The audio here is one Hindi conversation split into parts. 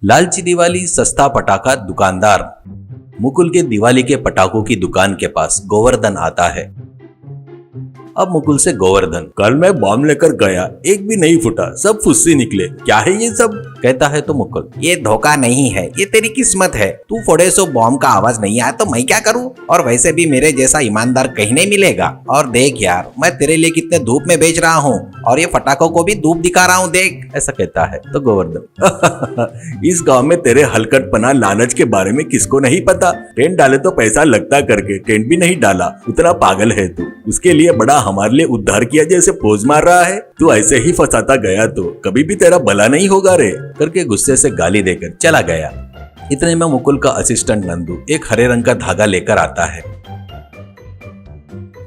लालची दिवाली सस्ता पटाखा दुकानदार। मुकुल के दिवाली के पटाखों की दुकान के पास गोवर्धन आता है। अब मुकुल से गोवर्धन, कल मैं बॉम्ब लेकर गया, एक भी नहीं फूटा, सब फुस्सी निकले, क्या है ये सब? कहता है तो मुकुल, ये धोखा नहीं है, ये तेरी किस्मत है। तू फोड़े सो बॉम्ब का आवाज नहीं आया तो मैं क्या करूं? और वैसे भी मेरे जैसा ईमानदार कहीं नहीं मिलेगा। और देख यार, मैं तेरे लिए कितने धूप में बेच रहा हूँ और ये पटाखों को भी धूप दिखा रहा हूँ, देख। ऐसा कहता है तो गोवर्धन, इस गांव में तेरे हलकटपना लालच के बारे में किसको नहीं पता। टेंट डाले तो पैसा लगता करके टेंट भी नहीं डाला, उतना पागल है तू। उसके लिए बड़ा हमारे लिए उद्धार किया जैसे पोज मार रहा है। तू ऐसे ही फंसाता गया तो कभी भी तेरा भला नहीं होगा रे, करके गुस्से से गाली देकर चला गया। इतने में मुकुल का असिस्टेंट नंदू एक हरे रंग का धागा लेकर आता है।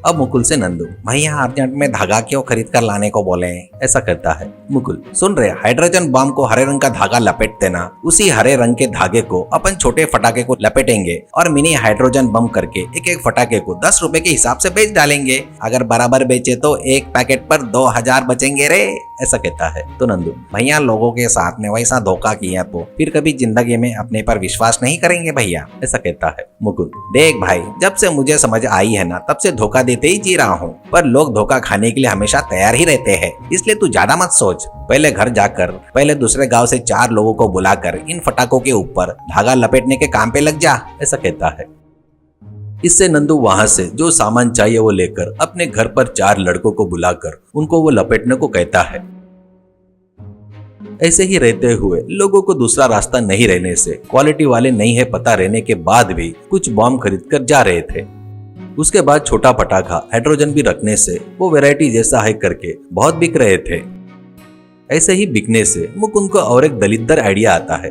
अब मुकुल से नंदू, भैया अर्जेंट में धागा क्यों खरीद कर लाने को बोले? ऐसा करता है मुकुल, सुन रहे, हाइड्रोजन बम को हरे रंग का धागा लपेट देना, उसी हरे रंग के धागे को अपन छोटे फटाके को लपेटेंगे और मिनी हाइड्रोजन बम करके एक एक फटाके को 10 रुपए के हिसाब से बेच डालेंगे। अगर बराबर बेचे तो एक पैकेट पर 2000 बचेंगे रे। ऐसा कहता है तो नंदू, भैया लोगों के साथ में वैसा धोखा किया तो फिर कभी जिंदगी में अपने पर विश्वास नहीं करेंगे भैया। ऐसा कहता है मुकुल, देख भाई, जब से मुझे समझ आई है ना, तब से धोखा देते ही जी रहा हूँ, पर लोग धोखा खाने के लिए हमेशा तैयार ही रहते हैं। इसलिए तू ज्यादा मत सोच, पहले घर जाकर पहले दूसरे गांव से 4 लोगों को बुलाकर इन फटाकों के ऊपर धागा लपेटने के काम पे लग जा। ऐसा कहता है। इससे नंदू वहां से जो सामान चाहिए वो लेकर अपने घर पर 4 लड़कों को बुलाकर उनको वो लपेटने को कहता है। ऐसे ही रहते हुए लोगों को दूसरा रास्ता नहीं रहने से, क्वालिटी वाले नहीं है पता रहने के बाद भी कुछ बॉम्ब खरीद कर जा रहे थे। उसके बाद छोटा पटाखा हाइड्रोजन भी रखने से वो वैरायटी जैसा है करके बहुत बिक रहे थे। ऐसे ही बिकने से मुकुंद को और एक दलिद्दर आइडिया आता है।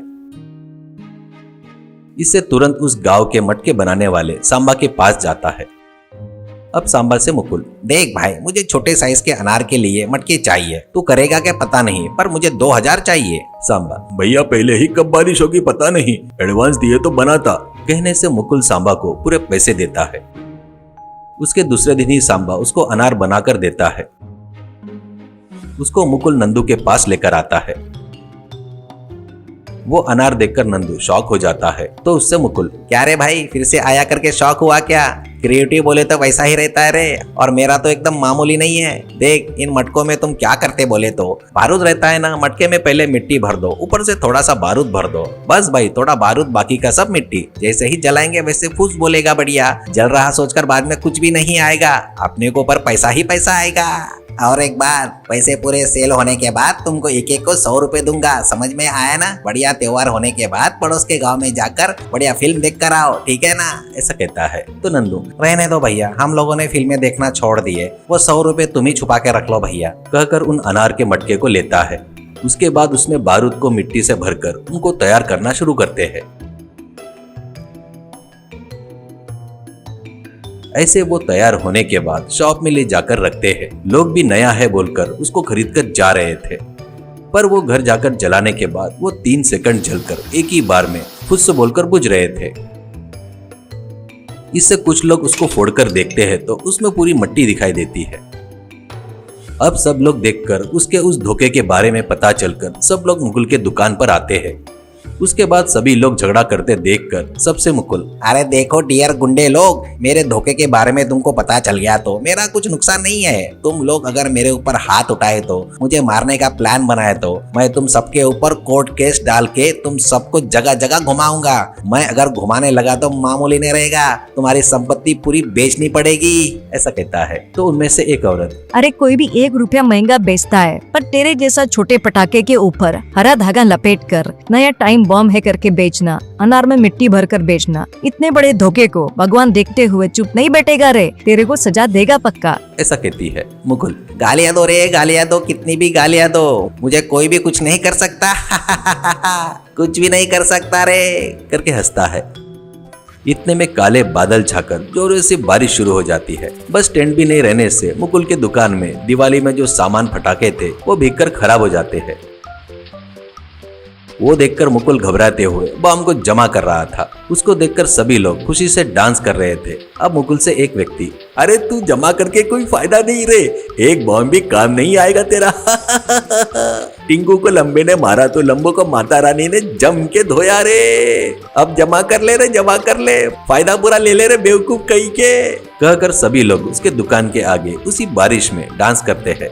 इससे तुरंत उस गांव के मटके बनाने वाले सांबा के पास जाता है। अब सांबा से मुकुल, देख भाई, मुझे छोटे साइज के अनार के लिए मटके चाहिए, तू करेगा क्या पता नहीं, पर मुझे 2000 चाहिए। सांबा, भैया पहले ही कब बारिश होगी पता नहीं, एडवांस दिए तो बनाता। कहने से मुकुल सांबा को पूरे पैसे देता है। उसके दूसरे दिन ही सांबा उसको अनार बनाकर देता है। उसको मुकुल नंदू के पास लेकर आता है। वो अनार देखकर नंदू शॉक हो जाता है तो उससे मुकुल, क्या रे भाई, फिर से आया करके शॉक हुआ क्या? क्रिएटिव बोले तो वैसा ही रहता है रे, और मेरा तो एकदम मामूली नहीं है। देख, इन मटकों में तुम क्या करते बोले तो बारूद रहता है ना, मटके में पहले मिट्टी भर दो, ऊपर से थोड़ा सा बारूद भर दो, बस भाई, थोड़ा बारूद बाकी का सब मिट्टी। जैसे ही जलाएंगे वैसे फूस बोलेगा बढ़िया, जल रहा सोचकर बाद में कुछ भी नहीं आएगा, अपने को ऊपर पैसा ही पैसा आएगा। और एक बार पैसे पूरे सेल होने के बाद तुमको एक एक को 100 रुपए दूंगा, समझ में आया ना? बढ़िया त्योहार होने के बाद पड़ोस के गांव में जाकर बढ़िया फिल्म देख कर आओ, ठीक है ना? ऐसा कहता है तो नंदू, रहने दो भैया, हम लोगों ने फिल्में देखना छोड़ दिए, वो 100 रुपए तुम ही छुपा के रख लो भैया, कहकर उन अनार के मटके को लेता है। उसके बाद उसमें बारूद को मिट्टी से भरकर उनको तैयार करना शुरू करते हैं। ऐसे वो तैयार होने के बाद शॉप में ले जाकर रखते हैं। लोग भी नया है बोलकर उसको खरीद कर जा रहे थे, पर वो घर जाकर जलाने के बाद वो 3 सेकंड जलकर एक ही बार में फुस बोलकर बुझ रहे थे। इससे कुछ लोग उसको फोड़कर देखते हैं तो उसमें पूरी मिट्टी दिखाई देती है। अब सब लोग देखकर उसके उस धोखे के बारे में पता चलकर सब लोग मुकुल के दुकान पर आते हैं। उसके बाद सभी लोग झगड़ा करते देखकर सबसे मुकुल, अरे देखो डियर गुंडे लोग, मेरे धोखे के बारे में तुमको पता चल गया तो मेरा कुछ नुकसान नहीं है। तुम लोग अगर मेरे ऊपर हाथ उठाए तो, मुझे मारने का प्लान बनाए तो मैं तुम सबके ऊपर कोर्ट केस डाल के तुम सबको जगह जगह घुमाऊंगा। मैं अगर घुमाने लगा तो मामूली नहीं रहेगा, तुम्हारी संपत्ति पूरी बेचनी पड़ेगी। ऐसा कहता है तो उनमें से एक औरत, अरे कोई भी 1 रुपया महंगा बेचता है, पर तेरे जैसा छोटे पटाखे के ऊपर हरा धागा लपेट कर नया टाइम बॉम्ब है करके बेचना, अनार में मिट्टी भरकर बेचना, इतने बड़े धोखे को भगवान देखते हुए चुप नहीं बैठेगा रे, तेरे को सजा देगा पक्का। ऐसा कहती है मुकुल, गालियां दो रे, गालियां दो, कितनी भी गालियां दो, मुझे कोई भी कुछ नहीं कर सकता। कुछ भी नहीं कर सकता रे, करके हंसता है। इतने में काले बादल छाकर जोरों से बारिश शुरू हो जाती है। बस टेंट भी नहीं रहने से मुकुल के दुकान में दिवाली में जो सामान फटाके थे वो भीगकर खराब हो जाते हैं। वो देखकर मुकुल घबराते हुए बॉम्ब को जमा कर रहा था। उसको देखकर सभी लोग खुशी से डांस कर रहे थे। अब मुकुल से एक व्यक्ति, अरे तू जमा करके कोई फायदा नहीं रे, एक बॉम्ब भी काम नहीं आएगा तेरा। टिंकू को लंबे ने मारा तो लंबो को माता रानी ने जम के धोया रे। अब जमा कर ले रे, जमा कर ले, फायदा पूरा ले ले रे बेवकूफ कहीं के। कहकर सभी लोग उसके दुकान के आगे उसी बारिश में डांस करते हैं।